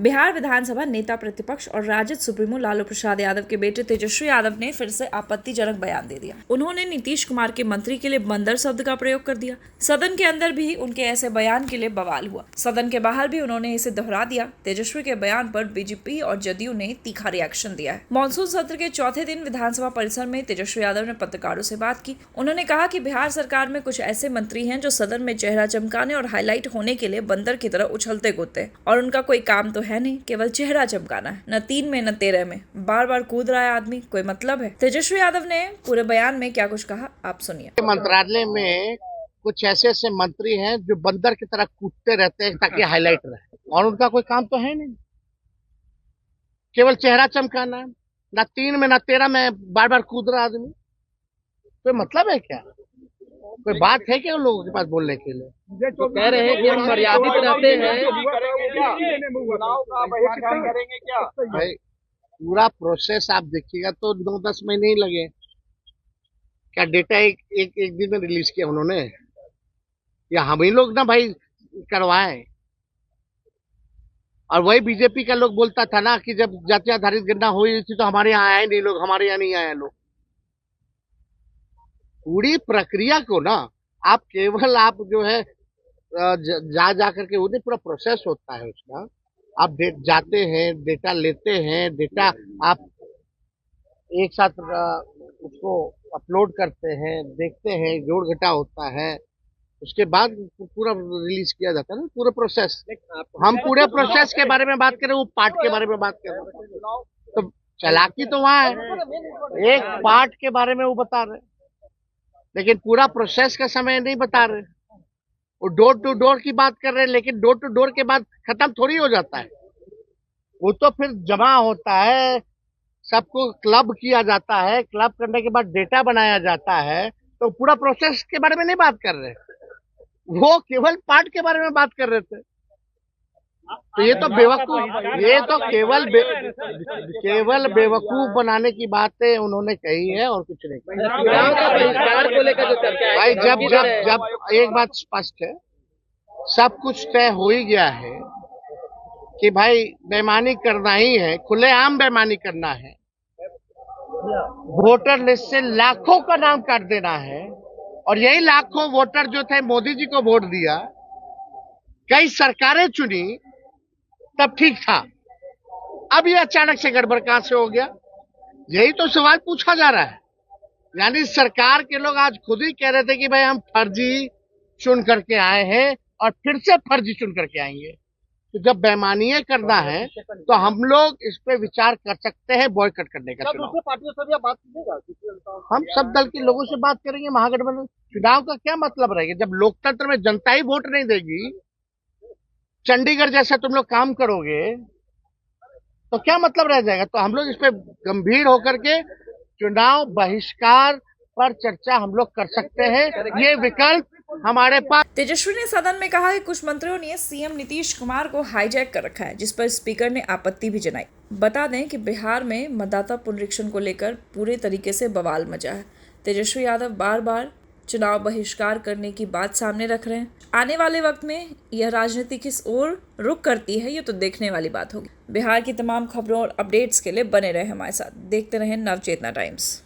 बिहार विधानसभा नेता प्रतिपक्ष और राजद सुप्रीमो लालू प्रसाद यादव के बेटे तेजस्वी यादव ने फिर से आपत्तिजनक बयान दे दिया। उन्होंने नीतीश कुमार के मंत्री के लिए बंदर शब्द का प्रयोग कर दिया। सदन के अंदर भी उनके ऐसे बयान के लिए बवाल हुआ। सदन के बाहर भी उन्होंने इसे दोहरा दिया। तेजस्वी के बयान पर बीजेपी और जदयू ने तीखा रिएक्शन दिया है। मॉनसून सत्र के चौथे दिन विधानसभा परिसर में तेजस्वी यादव ने पत्रकारों से बात की। उन्होंने कहा कि बिहार सरकार में कुछ ऐसे मंत्री हैं जो सदन में चेहरा चमकाने और हाईलाइट होने के लिए बंदर की तरह उछलते कूदते और उनका कोई काम तो है नहीं, केवल चेहरा चमकाना है। न 3 में न 13 में बार बार कूद रहा है आदमी, कोई मतलब है। तेजस्वी यादव ने पूरे बयान में क्या कुछ कहा, आप सुनिए। मंत्रालय में कुछ ऐसे ऐसे मंत्री हैं जो बंदर की तरह कूदते रहते हैं ताकि हाईलाइट रहे, और उनका कोई काम तो है नहीं, केवल चेहरा चमकाना है। न 3 में न 13 में बार बार कूद रहा आदमी, कोई मतलब है क्या? कोई बात है क्या उन लोगों के पास बोलने के लिए? तो कह रहे हैं कि हम मर्यादित रहते हैं। भाई पूरा प्रोसेस आप देखिएगा तो 9-10 महीने ही लगे। क्या डेटा एक दिन में रिलीज किया उन्होंने, या हम ही लोग ना भाई करवाए? और वही बीजेपी का लोग बोलता था ना कि जब जाति आधारित गणना हुई थी तो हमारे यहाँ आए नहीं लोग, हमारे यहाँ नहीं आए लोग। पूरी प्रक्रिया को ना आप केवल आप जो है जा करके उन्हें पूरा प्रोसेस होता है उसका। आप जाते हैं, डेटा लेते हैं, डेटा आप एक साथ उसको अपलोड करते हैं, देखते हैं, जोड़ घटा होता है, उसके बाद पूरा रिलीज किया जाता है ना, पूरा प्रोसेस। हम पूरे प्रोसेस के बारे में बात करें, वो पार्ट के बारे में बात करें तो चालाकी तो वहां है। एक पार्ट के बारे में वो बता रहे, लेकिन पूरा प्रोसेस का समय नहीं बता रहे। वो डोर टू डोर की बात कर रहे हैं, लेकिन डोर टू डोर के बाद खत्म थोड़ी हो जाता है। वो तो फिर जमा होता है, सबको क्लब किया जाता है, क्लब करने के बाद डेटा बनाया जाता है। तो पूरा प्रोसेस के बारे में नहीं बात कर रहे, वो केवल पार्ट के बारे में बात कर रहे थे। तो ये तो बेवकूफ, ये तो केवल बेवकूफ बनाने की बातें उन्होंने कही है और कुछ नहीं कही। भाई जब एक बात स्पष्ट है, सब कुछ तय हो ही गया है कि भाई बेईमानी करना ही है, खुलेआम बेईमानी करना है, वोटर लिस्ट से लाखों का नाम काट देना है। और यही लाखों वोटर जो थे मोदी जी को वोट दिया, कई सरकारें चुनी, तब ठीक था। अब ये अचानक से गड़बड़ कहां से हो गया? यही तो सवाल पूछा जा रहा है। यानी सरकार के लोग आज खुद ही कह रहे थे कि भाई हम फर्जी चुन करके आए हैं और फिर से फर्जी चुन करके आएंगे। तो जब बेईमानी करना है तो हम लोग इस पे विचार कर सकते हैं बॉयकॉट करने का चुनाव। हम सब दल के लोगों से बात करेंगे। महागठबंधन चुनाव का क्या मतलब रहेगा जब लोकतंत्र में जनता ही वोट नहीं देगी? चंडीगढ़ जैसा तुम लोग काम करोगे तो क्या मतलब रह जाएगा? तो हम लोग इस पे गंभीर होकर के चुनाव बहिष्कार पर चर्चा हम लोग कर सकते हैं। ये विकल्प हमारे पास। तेजस्वी ने सदन में कहा कि कुछ मंत्रियों ने सीएम नीतीश कुमार को हाईजैक कर रखा है, जिस पर स्पीकर ने आपत्ति भी जताई। बता दें कि बिहार में मतदाता पुनरीक्षण को लेकर पूरे तरीके से बवाल मचा है। तेजस्वी यादव बार बार चुनाव बहिष्कार करने की बात सामने रख रहे हैं। आने वाले वक्त में यह राजनीति किस ओर रुख करती है, ये तो देखने वाली बात होगी। बिहार की तमाम खबरों और अपडेट्स के लिए बने रहे हमारे साथ। देखते रहें नवचेतना टाइम्स।